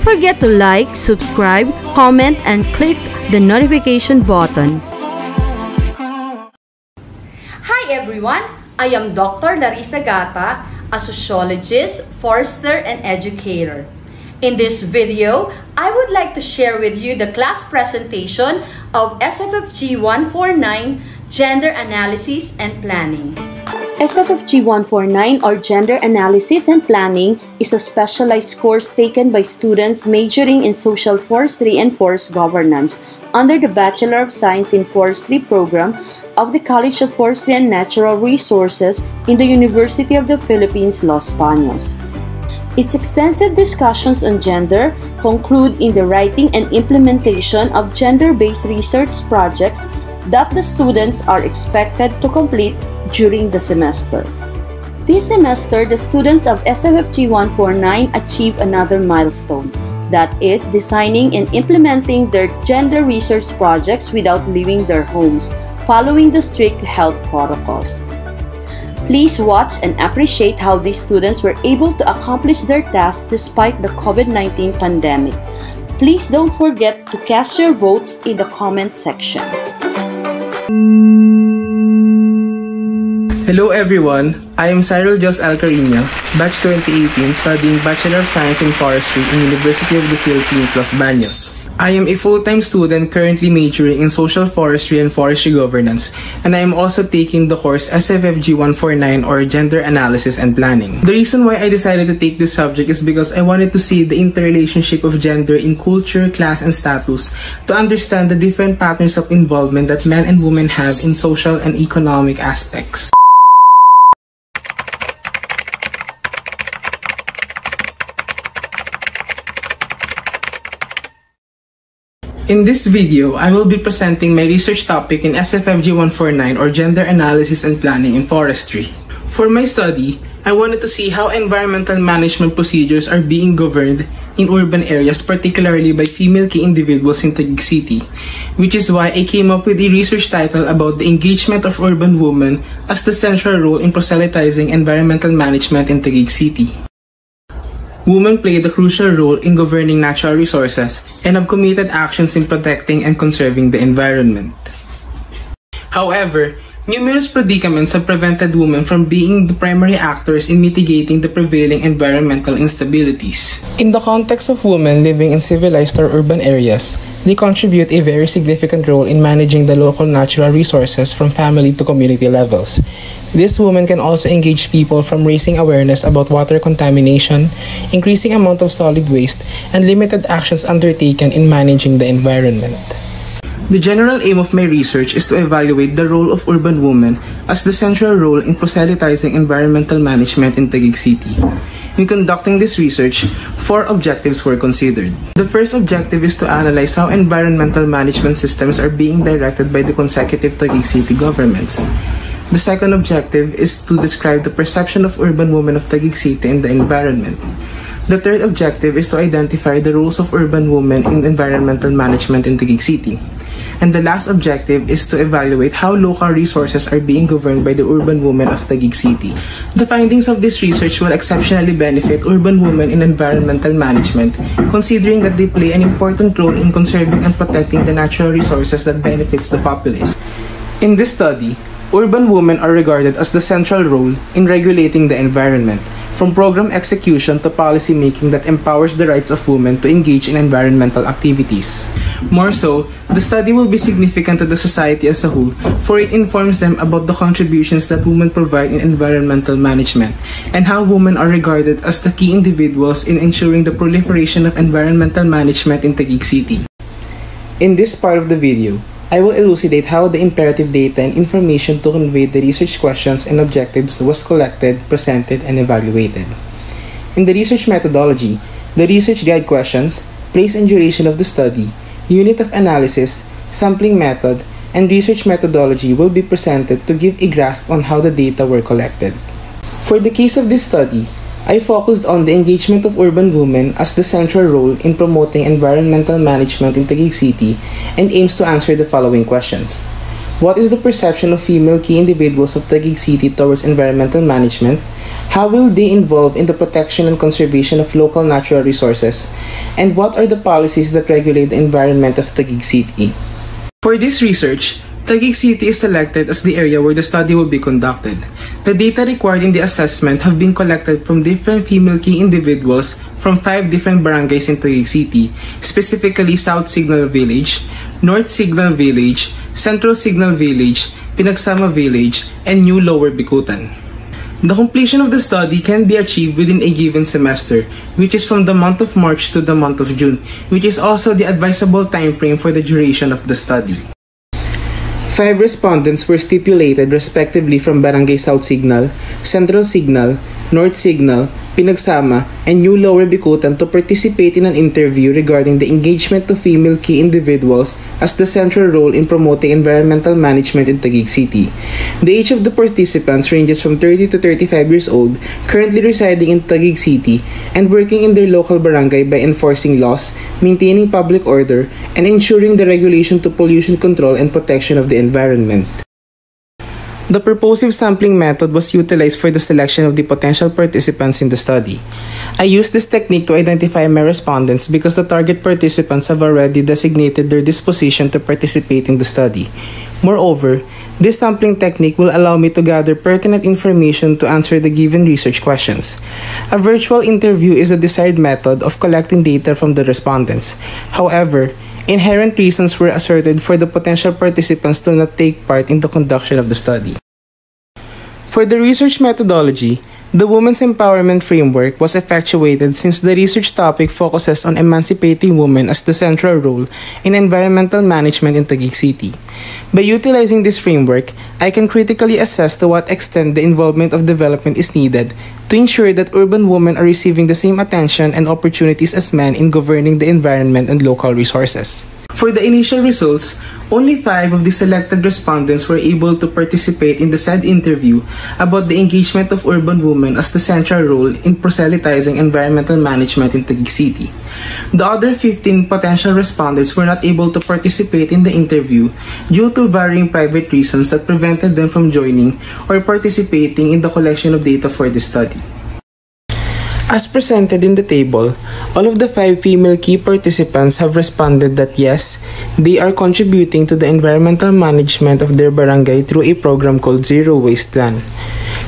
forget to like, subscribe, comment, and click the notification button. Hi everyone! I am Dr. Larissa Gata, a sociologist, forester, and educator. In this video, I would like to share with you the class presentation of SFFG 149, Gender Analysis and Planning. SFFG 149, or Gender Analysis and Planning, is a specialized course taken by students majoring in social forestry and forest governance under the Bachelor of Science in Forestry program of the College of Forestry and Natural Resources in the University of the Philippines, Los Baños. Its extensive discussions on gender conclude in the writing and implementation of gender-based research projects that the students are expected to complete during the semester. This semester, the students of SFFG 149 achieve another milestone, that is, designing and implementing their gender research projects without leaving their homes, following the strict health protocols. Please watch and appreciate how these students were able to accomplish their tasks despite the COVID-19 pandemic. Please don't forget to cast your votes in the comment section. Hello everyone, I am Cyril Jos Alcarina, batch 2018, studying Bachelor of Science in Forestry in University of the Philippines, Los Baños. I am a full-time student currently majoring in Social Forestry and Forestry Governance, and I am also taking the course SFFG 149, or Gender Analysis and Planning. The reason why I decided to take this subject is because I wanted to see the interrelationship of gender in culture, class, and status to understand the different patterns of involvement that men and women have in social and economic aspects. In this video, I will be presenting my research topic in SFFG 149, or Gender Analysis and Planning in Forestry. For my study, I wanted to see how environmental management procedures are being governed in urban areas, particularly by female key individuals in Taguig City, which is why I came up with a research title about the engagement of urban women as the central role in proselytizing environmental management in Taguig City. Women played a crucial role in governing natural resources and have committed actions in protecting and conserving the environment. However, numerous predicaments have prevented women from being the primary actors in mitigating the prevailing environmental instabilities. In the context of women living in civilized or urban areas, they contribute a very significant role in managing the local natural resources from family to community levels. These women can also engage people from raising awareness about water contamination, increasing amount of solid waste, and limited actions undertaken in managing the environment. The general aim of my research is to evaluate the role of urban women as the central role in proselytizing environmental management in Taguig City. In conducting this research, 4 objectives were considered. The first objective is to analyze how environmental management systems are being directed by the consecutive Taguig City governments. The second objective is to describe the perception of urban women of Taguig City in the environment. The third objective is to identify the roles of urban women in environmental management in Taguig City. And the last objective is to evaluate how local resources are being governed by the urban women of Taguig City. The findings of this research will exceptionally benefit urban women in environmental management, considering that they play an important role in conserving and protecting the natural resources that benefits the populace. In this study, urban women are regarded as the central role in regulating the environment, from program execution to policy making that empowers the rights of women to engage in environmental activities. More so, the study will be significant to the society as a whole, for it informs them about the contributions that women provide in environmental management, and how women are regarded as the key individuals in ensuring the proliferation of environmental management in Taguig City. In this part of the video, I will elucidate how the imperative data and information to convey the research questions and objectives was collected, presented, and evaluated. In the research methodology, the research guide questions, place and duration of the study, unit of analysis, sampling method, and research methodology will be presented to give a grasp on how the data were collected. For the case of this study, I focused on the engagement of urban women as the central role in promoting environmental management in Taguig City and aims to answer the following questions. What is the perception of female key individuals of Taguig City towards environmental management? How will they involve in the protection and conservation of local natural resources? And what are the policies that regulate the environment of Taguig City? For this research, Taguig City is selected as the area where the study will be conducted. The data required in the assessment have been collected from different female key individuals from 5 different barangays in Taguig City, specifically South Signal Village, North Signal Village, Central Signal Village, Pinagsama Village, and New Lower Bicutan. The completion of the study can be achieved within a given semester, which is from the month of March to the month of June, which is also the advisable time frame for the duration of the study. 5 respondents were stipulated respectively from Barangay South Signal, Central Signal, North Signal, Pinagsama, and New Lower Bicutan to participate in an interview regarding the engagement of female key individuals as the central role in promoting environmental management in Taguig City. The age of the participants ranges from 30 to 35 years old, currently residing in Taguig City and working in their local barangay by enforcing laws, maintaining public order, and ensuring the regulation to pollution control and protection of the environment. The purposive sampling method was utilized for the selection of the potential participants in the study. I used this technique to identify my respondents because the target participants have already designated their disposition to participate in the study. Moreover, this sampling technique will allow me to gather pertinent information to answer the given research questions. A virtual interview is a desired method of collecting data from the respondents. However, inherent reasons were asserted for the potential participants to not take part in the conduction of the study. For the research methodology, the Women's Empowerment Framework was effectuated since the research topic focuses on emancipating women as the central role in environmental management in Taguig City. By utilizing this framework, I can critically assess to what extent the involvement of development is needed to ensure that urban women are receiving the same attention and opportunities as men in governing the environment and local resources. For the initial results, only 5 of the selected respondents were able to participate in the said interview about the engagement of urban women as the central role in proselytizing environmental management in Taguig City. The other 15 potential respondents were not able to participate in the interview due to varying private reasons that prevented them from joining or participating in the collection of data for the study. As presented in the table, all of the 5 female key participants have responded that yes, they are contributing to the environmental management of their barangay through a program called Zero Waste Plan.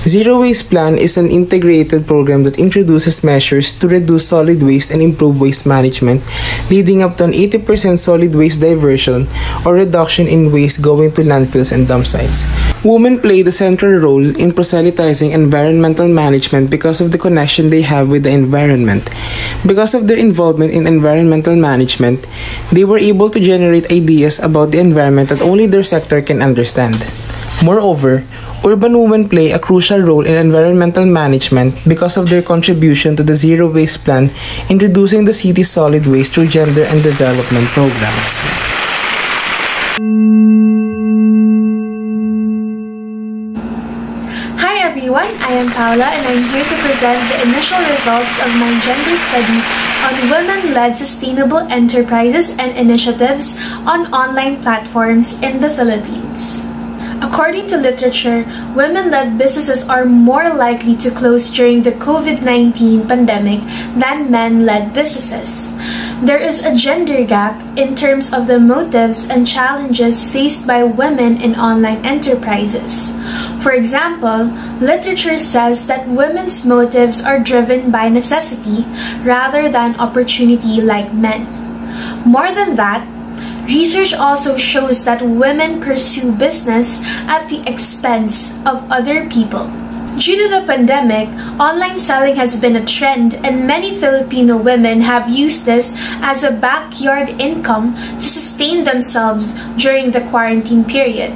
Zero Waste Plan is an integrated program that introduces measures to reduce solid waste and improve waste management, leading up to an 80% solid waste diversion or reduction in waste going to landfills and dump sites. Women play the central role in proselytizing environmental management because of the connection they have with the environment. Because of their involvement in environmental management, they were able to generate ideas about the environment that only their sector can understand. Moreover, urban women play a crucial role in environmental management because of their contribution to the Zero Waste Plan in reducing the city's solid waste through gender and development programs. Hi everyone, I am Paula and I'm here to present the initial results of my gender study on women-led sustainable enterprises and initiatives on online platforms in the Philippines. According to literature, women-led businesses are more likely to close during the COVID-19 pandemic than men-led businesses. There is a gender gap in terms of the motives and challenges faced by women in online enterprises. For example, literature says that women's motives are driven by necessity rather than opportunity like men. More than that, research also shows that women pursue business at the expense of other people. Due to the pandemic, online selling has been a trend and many Filipino women have used this as a backyard income to sustain themselves during the quarantine period.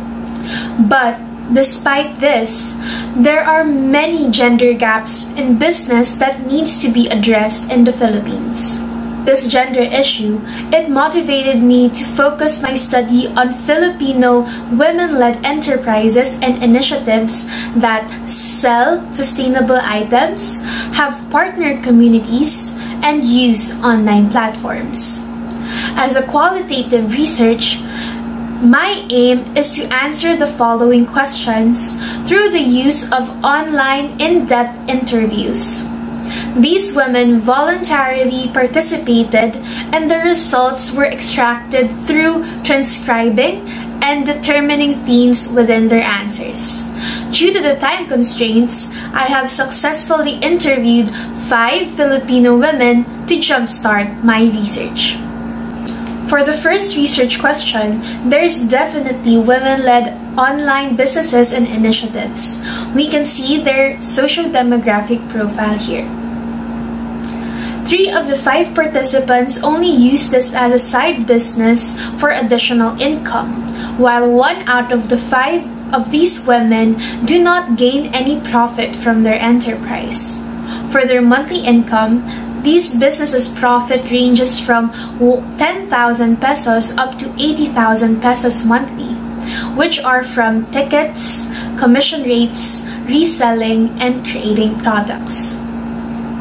But despite this, there are many gender gaps in business that needs to be addressed in the Philippines. This gender issue, it motivated me to focus my study on Filipino women-led enterprises and initiatives that sell sustainable items, have partner communities, and use online platforms. As a qualitative research, My aim is to answer the following questions through the use of online in-depth interviews. These women voluntarily participated, and the results were extracted through transcribing and determining themes within their answers. Due to the time constraints, I have successfully interviewed 5 Filipino women to jumpstart my research. For the first research question, there's definitely women-led online businesses and initiatives. We can see their socio-demographic profile here. 3 of the 5 participants only use this as a side business for additional income, while 1 out of the 5 of these women do not gain any profit from their enterprise. For their monthly income, these businesses' profit ranges from 10,000 pesos up to 80,000 pesos monthly, which are from tickets, commission rates, reselling, and creating products.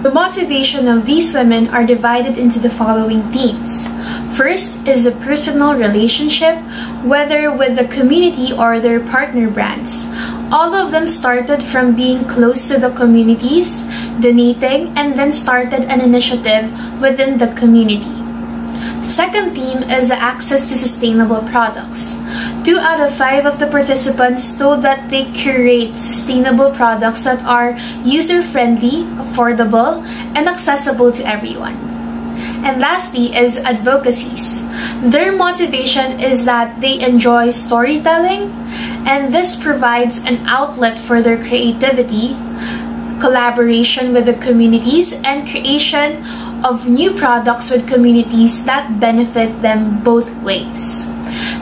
The motivation of these women are divided into the following themes. First is the personal relationship, whether with the community or their partner brands. All of them started from being close to the communities, donating, and then started an initiative within the community. Second theme is the access to sustainable products. 2 out of 5 of the participants told that they curate sustainable products that are user-friendly, affordable, and accessible to everyone. And lastly is advocacies. Their motivation is that they enjoy storytelling, and this provides an outlet for their creativity, collaboration with the communities, and creation of new products with communities that benefit them both ways.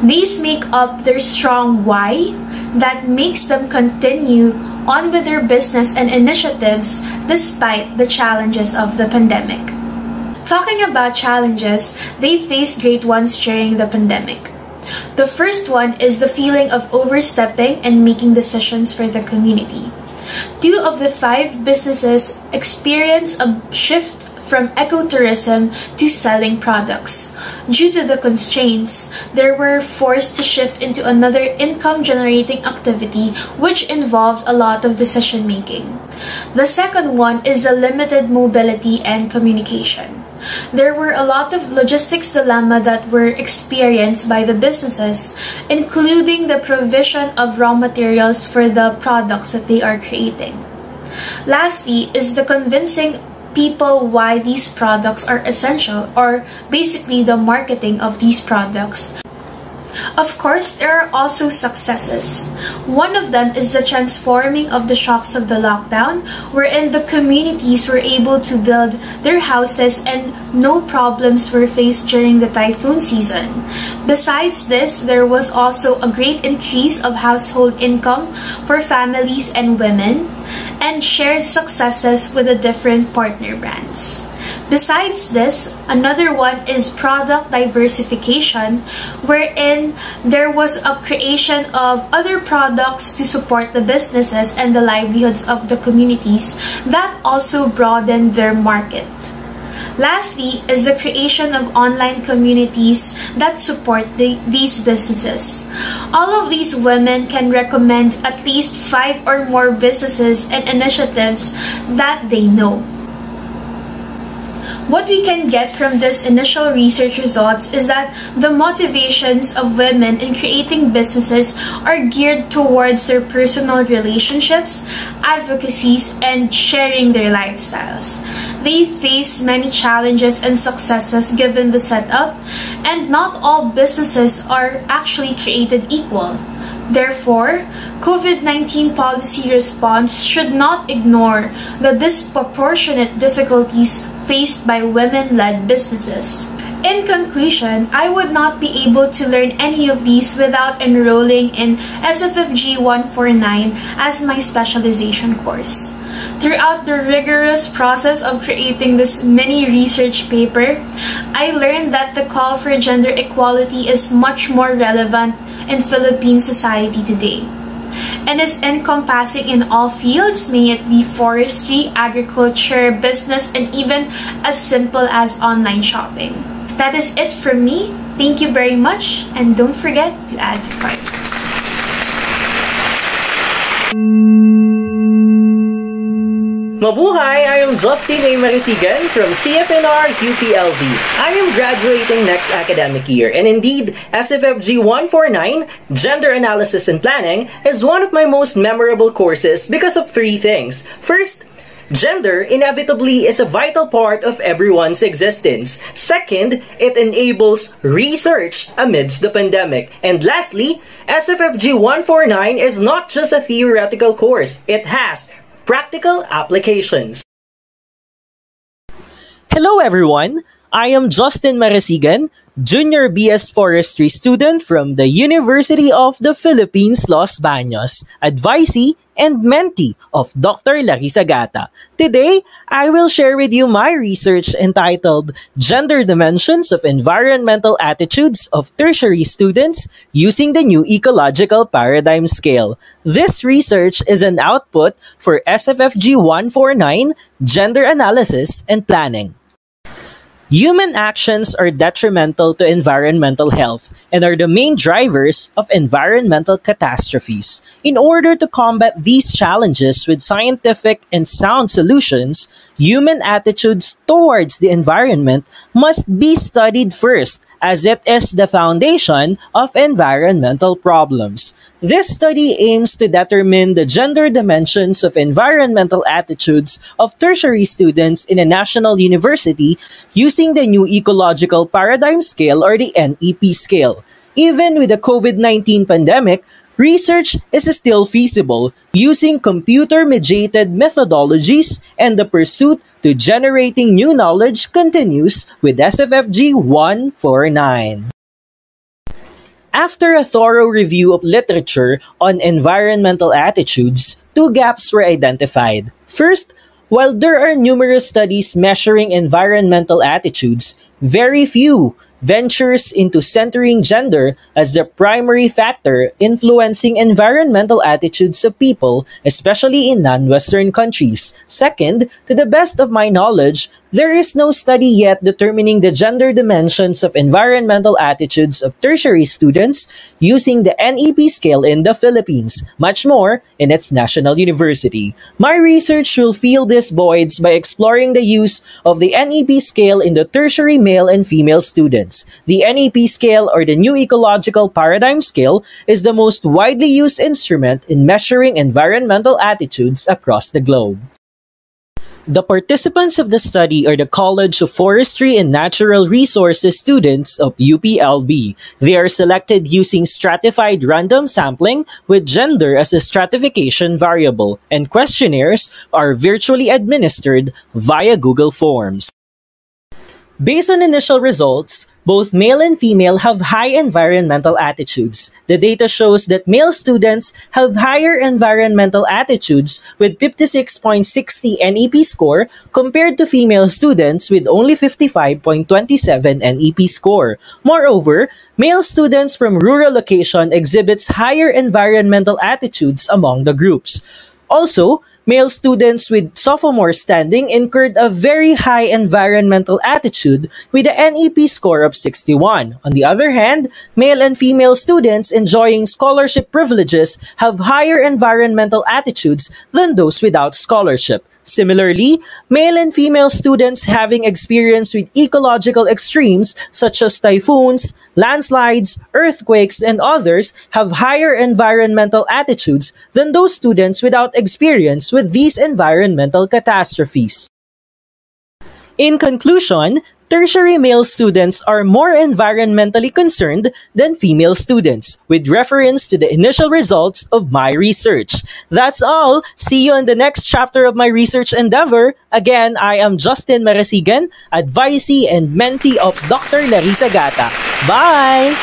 These make up their strong why that makes them continue on with their business and initiatives despite the challenges of the pandemic. Talking about challenges, they faced great ones during the pandemic. The first one is the feeling of overstepping and making decisions for the community. 2 of the 5 businesses experienced a shift from ecotourism to selling products. Due to the constraints, they were forced to shift into another income-generating activity which involved a lot of decision-making. The second one is the limited mobility and communication. There were a lot of logistics dilemma that were experienced by the businesses, including the provision of raw materials for the products that they are creating. Lastly is the convincing people why these products are essential, or basically the marketing of these products. Of course, there are also successes. One of them is the transforming of the shocks of the lockdown, wherein the communities were able to build their houses and no problems were faced during the typhoon season. Besides this, there was also a great increase of household income for families and women, and shared successes with the different partner brands. Besides this, another one is product diversification, wherein there was a creation of other products to support the businesses and the livelihoods of the communities that also broadened their market. Lastly is the creation of online communities that support these businesses. All of these women can recommend at least 5 or more businesses and initiatives that they know. What we can get from this initial research results is that the motivations of women in creating businesses are geared towards their personal relationships, advocacies, and sharing their lifestyles. They face many challenges and successes given the setup, and not all businesses are actually created equal. Therefore, COVID-19 policy response should not ignore the disproportionate difficulties faced by women-led businesses. In conclusion, I would not be able to learn any of these without enrolling in SFFG 149 as my specialization course. Throughout the rigorous process of creating this mini research paper, I learned that the call for gender equality is much more relevant in Philippine society today, and is encompassing in all fields, may it be forestry, agriculture, business, and even as simple as online shopping. That is it from me. Thank you very much, and don't forget to add to cart. Mabuhay! I am Justin A. Marisigan from CFNR UPLV. I am graduating next academic year, and indeed, SFFG 149, Gender Analysis and Planning, is one of my most memorable courses because of three things. First, gender inevitably is a vital part of everyone's existence. Second, it enables research amidst the pandemic. And lastly, SFFG 149 is not just a theoretical course. It has practical applications. Hello everyone! I am Justin Marisigan, Junior BS Forestry student from the University of the Philippines, Los Baños, advisee and mentee of Dr. Larissa Gata. Today, I will share with you my research entitled Gender Dimensions of Environmental Attitudes of Tertiary Students Using the New Ecological Paradigm Scale. This research is an output for SFFG 149, Gender Analysis and Planning. Human actions are detrimental to environmental health and are the main drivers of environmental catastrophes. In order to combat these challenges with scientific and sound solutions, human attitudes towards the environment must be studied first, as it is the foundation of environmental problems. This study aims to determine the gender dimensions of environmental attitudes of tertiary students in a national university using the New Ecological Paradigm Scale or the NEP scale. Even with the COVID-19 pandemic, research is still feasible using computer-mediated methodologies, and the pursuit to generating new knowledge continues with SFFG 149. After a thorough review of literature on environmental attitudes, two gaps were identified. First, while there are numerous studies measuring environmental attitudes, very few ventures into centering gender as the primary factor influencing environmental attitudes of people, especially in non-Western countries. Second, to the best of my knowledge, there is no study yet determining the gender dimensions of environmental attitudes of tertiary students using the NEP scale in the Philippines, much more in its national university. My research will fill these voids by exploring the use of the NEP scale in the tertiary male and female students. The NEP scale, or the New Ecological Paradigm Scale, is the most widely used instrument in measuring environmental attitudes across the globe. The participants of the study are the College of Forestry and Natural Resources students of UPLB. They are selected using stratified random sampling with gender as a stratification variable, and questionnaires are virtually administered via Google Forms. Based on initial results, both male and female have high environmental attitudes. The data shows that male students have higher environmental attitudes with 56.60 NEP score compared to female students with only 55.27 NEP score. Moreover, male students from rural location exhibits higher environmental attitudes among the groups. Also, male students with sophomore standing incurred a very high environmental attitude with a NEP score of 61. On the other hand, male and female students enjoying scholarship privileges have higher environmental attitudes than those without scholarship. Similarly, male and female students having experience with ecological extremes such as typhoons, landslides, earthquakes, and others have higher environmental attitudes than those students without experience with these environmental catastrophes. In conclusion, tertiary male students are more environmentally concerned than female students, with reference to the initial results of my research. That's all. See you in the next chapter of my research endeavor. Again, I am Justin Marisigan, advisee and mentee of Dr. Larissa Gata. Bye!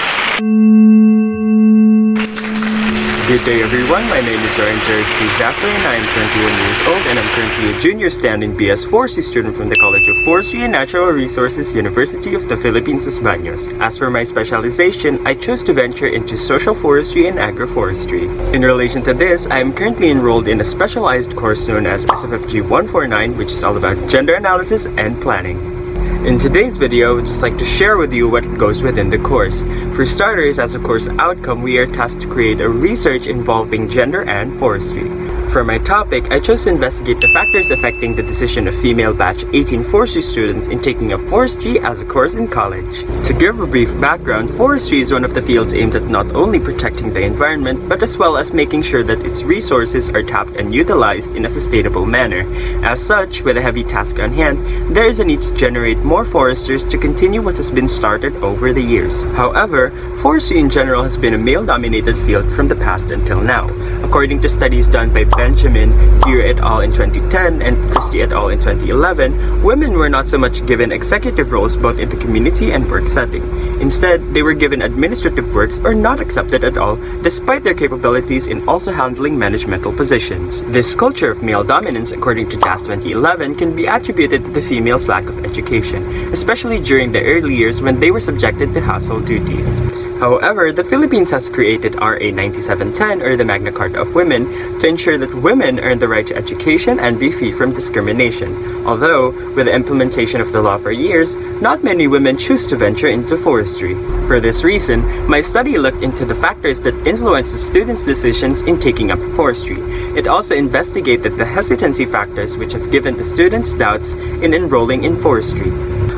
Good day everyone, my name is Jericho and I am 21 years old and I'm currently a junior standing BS Forestry student from the College of Forestry and Natural Resources, University of the Philippines, Los Baños. As for my specialization, I chose to venture into social forestry and agroforestry. In relation to this, I am currently enrolled in a specialized course known as SFFG 149, which is all about gender analysis and planning. In today's video, I'd just like to share with you what goes within the course. For starters, as a course outcome, we are tasked to create a research involving gender and forestry. For my topic, I chose to investigate the factors affecting the decision of female batch 18 forestry students in taking up forestry as a course in college. To give a brief background, forestry is one of the fields aimed at not only protecting the environment, but as well as making sure that its resources are tapped and utilized in a sustainable manner. As such, with a heavy task on hand, there is a need to generate more foresters to continue what has been started over the years. However, forestry in general has been a male-dominated field from the past until now. According to studies done by Benjamin, Gear et al. In 2010 and Christie et al. In 2011, women were not so much given executive roles both in the community and work setting. Instead, they were given administrative works or not accepted at all, despite their capabilities in also handling managemental positions. This culture of male dominance, according to JAS 2011, can be attributed to the females' lack of education, especially during the early years when they were subjected to household duties. However, the Philippines has created RA 9710, or the Magna Carta of Women, to ensure that women earn the right to education and be free from discrimination. Although, with the implementation of the law for years, not many women choose to venture into forestry. For this reason, my study looked into the factors that influence the students' decisions in taking up forestry. It also investigated the hesitancy factors which have given the students doubts in enrolling in forestry.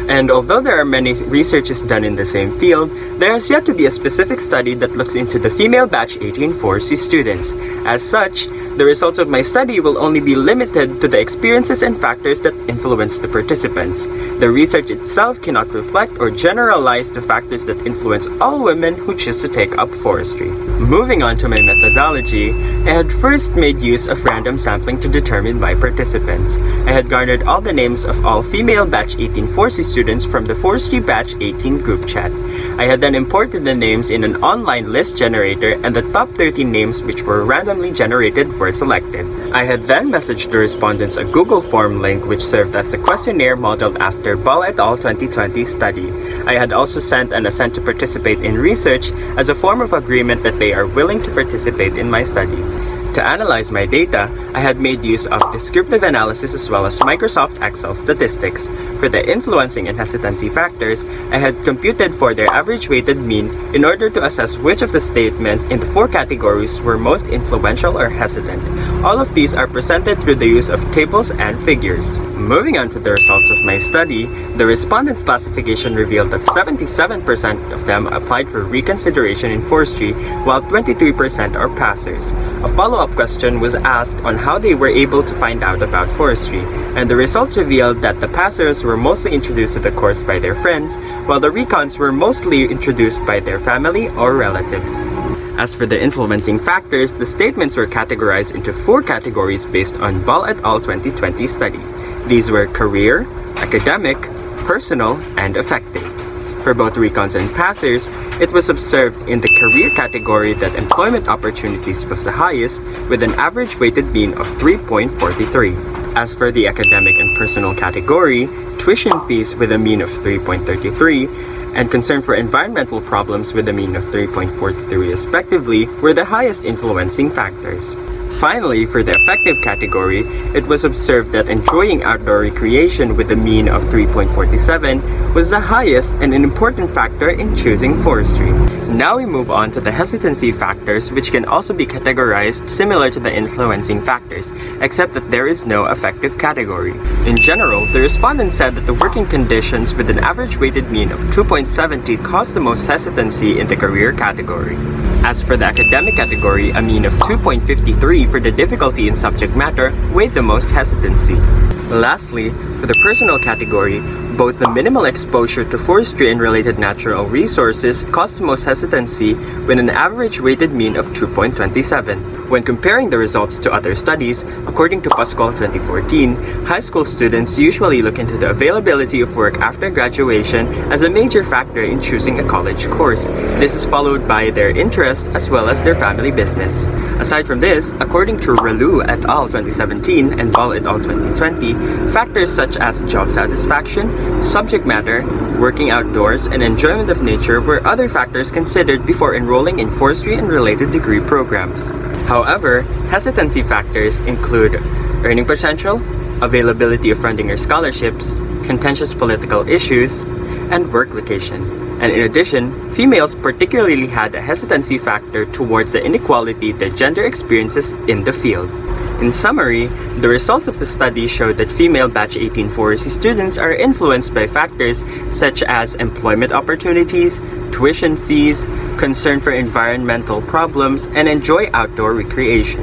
And although there are many researches done in the same field, there has yet to be a specific study that looks into the female batch 18 forestry students. As such, the results of my study will only be limited to the experiences and factors that influence the participants. The research itself cannot reflect or generalize the factors that influence all women who choose to take up forestry. Moving on to my methodology, I had first made use of random sampling to determine my participants. I had garnered all the names of all female batch 18 forestry students from the forestry batch 18 group chat. I had then imported the names in an online list generator, and the top 13 names which were randomly generated were selected. I had then messaged the respondents a Google form link which served as a questionnaire modeled after Ball et al. 2020 study. I had also sent an assent to participate in research as a form of agreement that they are willing to participate in my study. To analyze my data, I had made use of descriptive analysis as well as Microsoft Excel statistics. For the influencing and hesitancy factors, I had computed for their average weighted mean in order to assess which of the statements in the 4 categories were most influential or hesitant. All of these are presented through the use of tables and figures. Moving on to the results of my study, the respondents' classification revealed that 77% of them applied for reconsideration in forestry, while 23% are passers. A follow-up question was asked on how they were able to find out about forestry, and the results revealed that the passers were mostly introduced to the course by their friends, while the recons were mostly introduced by their family or relatives. As for the influencing factors, the statements were categorized into 4 categories based on Ball et al. 2020 study. These were career, academic, personal, and affective. For both recons and passers, it was observed in the career category that employment opportunities was the highest, with an average weighted mean of 3.43. As for the academic and personal category, tuition fees with a mean of 3.33 and concern for environmental problems with a mean of 3.43 respectively were the highest influencing factors. Finally, for the affective category, it was observed that enjoying outdoor recreation with a mean of 3.47 was the highest and an important factor in choosing forestry. Now we move on to the hesitancy factors, which can also be categorized similar to the influencing factors, except that there is no affective category. In general, the respondents said that the working conditions with an average weighted mean of 2.70 caused the most hesitancy in the career category. As for the academic category, a mean of 2.53 for the difficulty in subject matter weighed the most hesitancy. Lastly, for the personal category, both the minimal exposure to forestry and related natural resources caused the most hesitancy with an average weighted mean of 2.27. When comparing the results to other studies, according to Pascual 2014, high school students usually look into the availability of work after graduation as a major factor in choosing a college course. This is followed by their interest as well as their family business. Aside from this, according to Relu et al. 2017 and Ball et al. 2020, factors such as job satisfaction, subject matter, working outdoors, and enjoyment of nature were other factors considered before enrolling in forestry and related degree programs. However, hesitancy factors include earning potential, availability of funding or scholarships, contentious political issues, and work location. And in addition, females particularly had a hesitancy factor towards the inequality their gender experiences in the field. In summary, the results of the study showed that female Batch 18 forestry students are influenced by factors such as employment opportunities, tuition fees, concern for environmental problems, and enjoy outdoor recreation.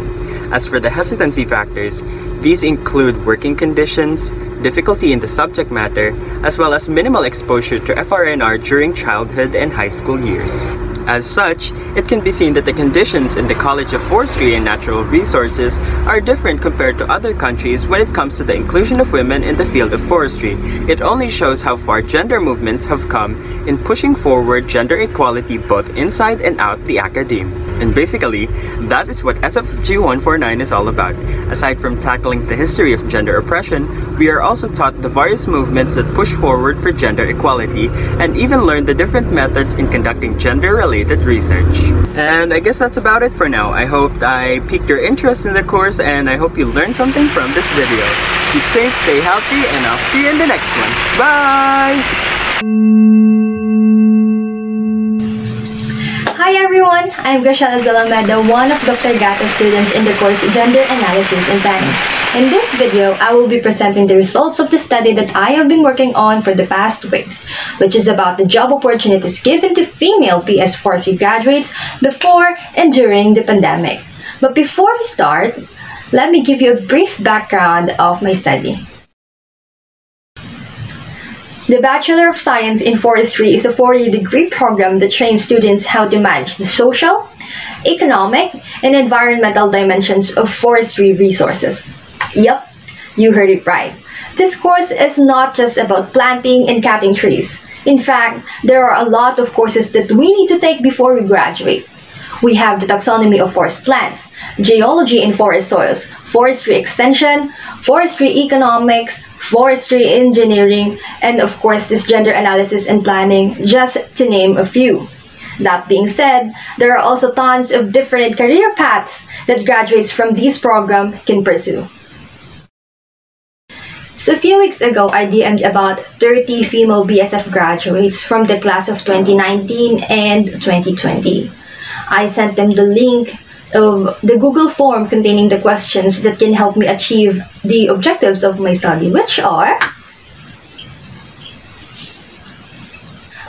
As for the hesitancy factors, these include working conditions, difficulty in the subject matter, as well as minimal exposure to FRNR during childhood and high school years. As such, it can be seen that the conditions in the College of Forestry and Natural Resources are different compared to other countries when it comes to the inclusion of women in the field of forestry. It only shows how far gender movements have come in pushing forward gender equality both inside and out the academe. And basically, that is what SFFG 149 is all about. Aside from tackling the history of gender oppression, we are also taught the various movements that push forward for gender equality and even learn the different methods in conducting gender-related research. And I guess that's about it for now. I hope I piqued your interest in the course and I hope you learned something from this video. Keep safe, stay healthy, and I'll see you in the next one. Bye! Hi everyone, I'm gushala Zalameda, one of Dr. Gata's students in the course Gender Analysis and Planning. In this video, I will be presenting the results of the study that I have been working on for the past weeks, which is about the job opportunities given to female PS Forestry graduates before and during the pandemic. But before we start, let me give you a brief background of my study. The Bachelor of Science in Forestry is a 4-year degree program that trains students how to manage the social, economic, and environmental dimensions of forestry resources. Yup, you heard it right. This course is not just about planting and cutting trees. In fact, there are a lot of courses that we need to take before we graduate. We have the taxonomy of forest plants, geology in forest soils, forestry extension, forestry economics, forestry engineering, and of course this gender analysis and planning, just to name a few. That being said, there are also tons of different career paths that graduates from this program can pursue. So a few weeks ago, I DM'd about 30 female BSF graduates from the class of 2019 and 2020. I sent them the link of the Google form containing the questions that can help me achieve the objectives of my study, which are...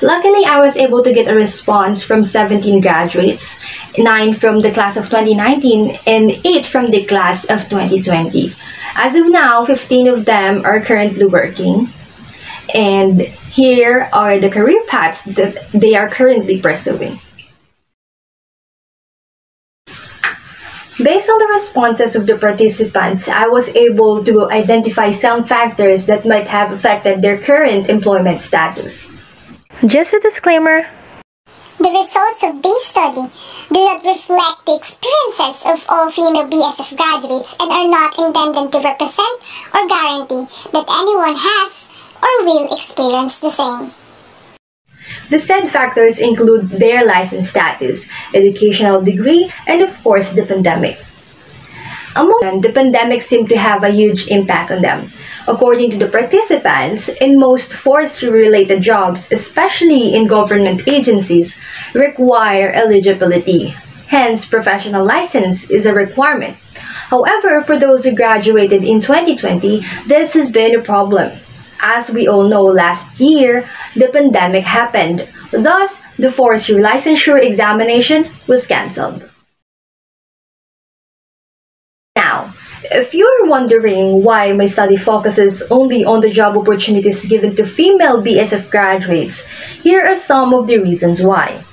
Luckily, I was able to get a response from 17 graduates, 9 from the class of 2019 and 8 from the class of 2020. As of now, 15 of them are currently working, and here are the career paths that they are currently pursuing. Based on the responses of the participants, I was able to identify some factors that might have affected their current employment status. Just a disclaimer. The results of this study do not reflect the experiences of all female BSF graduates and are not intended to represent or guarantee that anyone has or will experience the same. The said factors include their license status, educational degree, and of course the pandemic. Among them, the pandemic seemed to have a huge impact on them. According to the participants, in most forestry-related jobs, especially in government agencies, require eligibility. Hence, professional license is a requirement. However, for those who graduated in 2020, this has been a problem. As we all know, last year, the pandemic happened. Thus, the forestry licensure examination was cancelled. Now, if you're wondering why my study focuses only on the job opportunities given to female BSF graduates, here are some of the reasons why.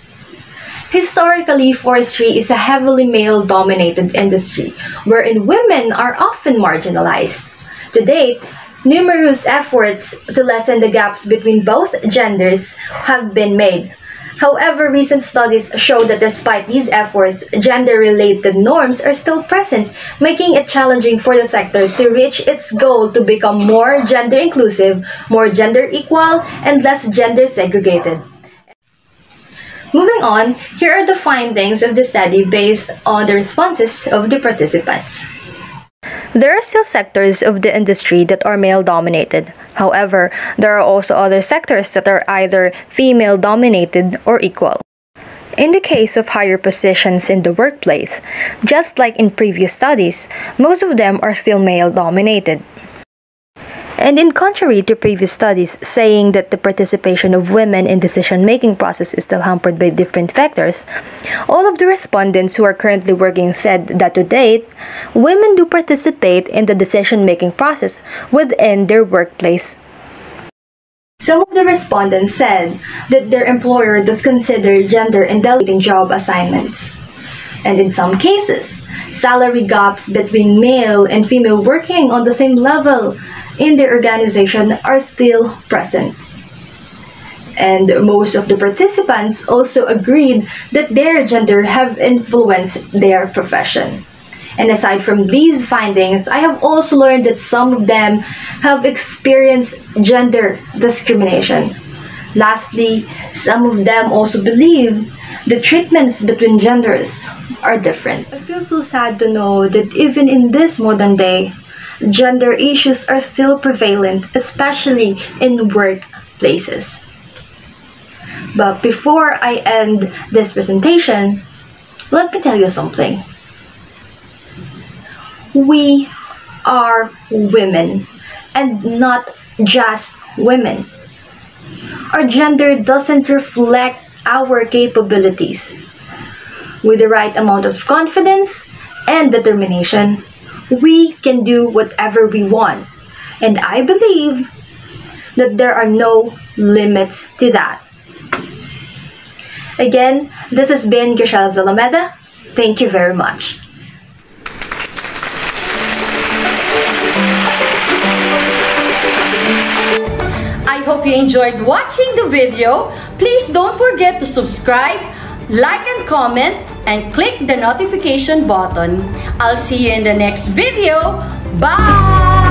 Historically, forestry is a heavily male-dominated industry, wherein women are often marginalized. To date, numerous efforts to lessen the gaps between both genders have been made. However, recent studies show that despite these efforts, gender-related norms are still present, making it challenging for the sector to reach its goal to become more gender-inclusive, more gender-equal, and less gender-segregated. Moving on, here are the findings of the study based on the responses of the participants. There are still sectors of the industry that are male-dominated. However, there are also other sectors that are either female-dominated or equal. In the case of higher positions in the workplace, just like in previous studies, most of them are still male-dominated. And in contrary to previous studies saying that the participation of women in decision-making process is still hampered by different factors, all of the respondents who are currently working said that to date, women do participate in the decision-making process within their workplace. Some of the respondents said that their employer does consider gender in delegating job assignments. And in some cases, salary gaps between male and female working on the same level in their organization are still present. And most of the participants also agreed that their gender have influenced their profession. And aside from these findings, I have also learned that some of them have experienced gender discrimination. Lastly, some of them also believe the treatments between genders are different. I feel so sad to know that even in this modern day, gender issues are still prevalent, especially in workplaces. But before I end this presentation, let me tell you something. We are women, and not just women. Our gender doesn't reflect our capabilities. With the right amount of confidence and determination, we can do whatever we want. And I believe that there are no limits to that. Again, this has been gushala zalameda. Thank you very much. I hope you enjoyed watching the video. Please don't forget to subscribe, like and comment, and click the notification button. I'll see you in the next video. Bye!